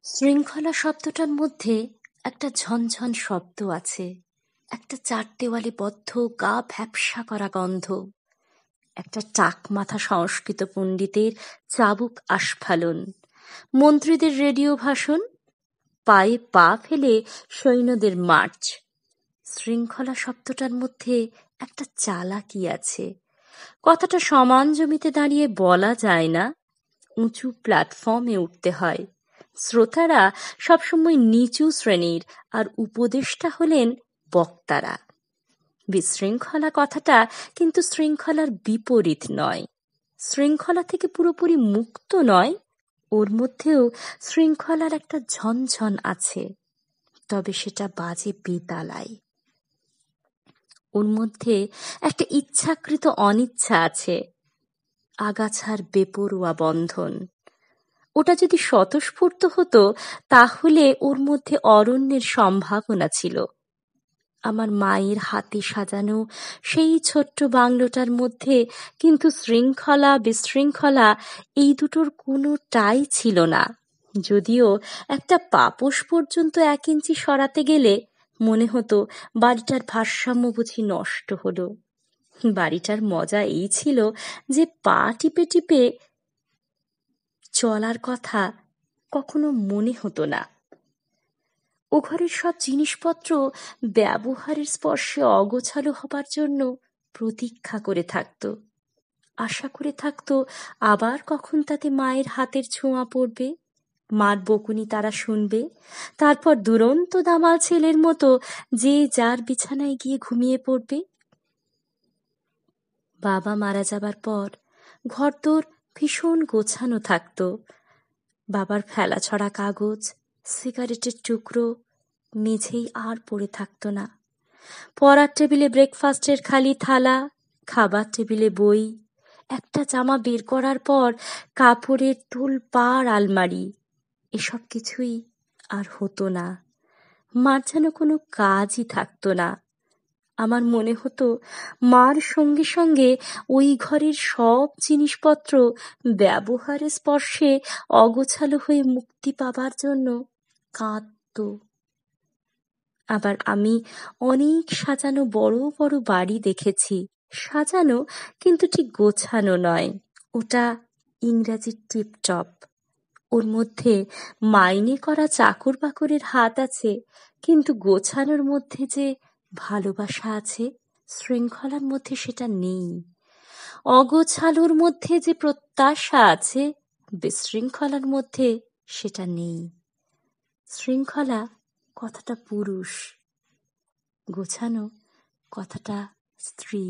শৃঙ্খলা শব্দটার মধ্যে একটা ঝনঝন শব্দ আছে, একটা চার দেওয়ালে বদ্ধ গা ভ্যাপসা করা গন্ধ, একটা টাকমাথা সংস্কৃত পণ্ডিতের চাবুক আস্ফালন, মন্ত্রীদের রেডিও ভাষণ, পায়ে পা ফেলে সৈন্যদের মার্চ। শৃঙ্খলা শব্দটার মধ্যে একটা চালাকি আছে, কথাটা সমান জমিতে দাঁড়িয়ে বলা যায় না, উঁচু প্ল্যাটফর্মে উঠতে হয়। শ্রোতারা সবসময় নিচু শ্রেণীর, আর উপদেষ্টা হলেন বক্তারা। বিশৃঙ্খলা কথাটা কিন্তু শৃঙ্খলার বিপরীত নয়, শৃঙ্খলা থেকে পুরোপুরি মুক্ত নয়, ওর মধ্যেও শৃঙ্খলার একটা ঝনঝন আছে, তবে সেটা বাজে বেতালায়। ওর মধ্যে একটা ইচ্ছাকৃত অনিচ্ছা আছে, আগাছার বেপরোয়া বন্ধন। ওটা যদি স্বতঃস্ফূর্ত হতো তাহলে ওর মধ্যে অরণ্যের সম্ভাবনা ছিল। আমার মায়ের হাতে সাজানো সেই ছোট্ট বাংলোটার মধ্যে কিন্তু শৃঙ্খলা বিশৃঙ্খলা এই দুটোর কোনোটাই ছিল না। যদিও একটা পাপোশ পর্যন্ত 1 ইঞ্চি সরাতে গেলে মনে হতো বাড়িটার ভারসাম্য বুঝি নষ্ট হলো। বাড়িটার মজা এই ছিল যে পা টিপে টিপে চলার কথা কখনো মনে হতো না। ও ঘরের সব জিনিসপত্র ব্যবহারের স্পর্শে অগোছালো হবার জন্য প্রতীক্ষা করে থাকত, আশা করে থাকত আবার কখন তাতে মায়ের হাতের ছোঁয়া পড়বে, মার বকুনি তারা শুনবে, তারপর দুরন্ত দামাল ছেলের মতো যে যার বিছানায় গিয়ে ঘুমিয়ে পড়বে। বাবা মারা যাবার পর ঘরদোর ভীষণ গোছানো থাকতো। বাবার ফেলাছড়া কাগজ, সিগারেটের টুকরো মেঝেই আর পড়ে থাকতো না। পড়ার টেবিলে ব্রেকফাস্টের খালি থালা, খাবার টেবিলে বই, একটা জামা বের করার পর কাপড়ের তোলপাড় আলমারি, এসব কিছুই আর হতো না। মার যেন কোনো কাজই থাকতো না। আমার মনে হতো মার সঙ্গে সঙ্গে ওই ঘরের সব জিনিসপত্র ব্যবহারের স্পর্শে অগোছালো হয়ে মুক্তি পাবার জন্য কাঁদত। আবার আমি অনেক সাজানো বড় বড় বাড়ি দেখেছি, সাজানো কিন্তু ঠিক গোছানো নয়, ওটা ইংরাজি টিপটপ। ওর মধ্যে মাইনে করা চাকর বাকরের হাত আছে, কিন্তু গোছানোর মধ্যে যে ভালোবাসা আছে, শৃঙ্খলার মধ্যে সেটা নেই। অগোছালোর মধ্যে যে প্রত্যাশা আছে, বিশৃঙ্খলার মধ্যে সেটা নেই। শৃঙ্খলা কথাটা পুরুষ, গোছানো কথাটা স্ত্রী।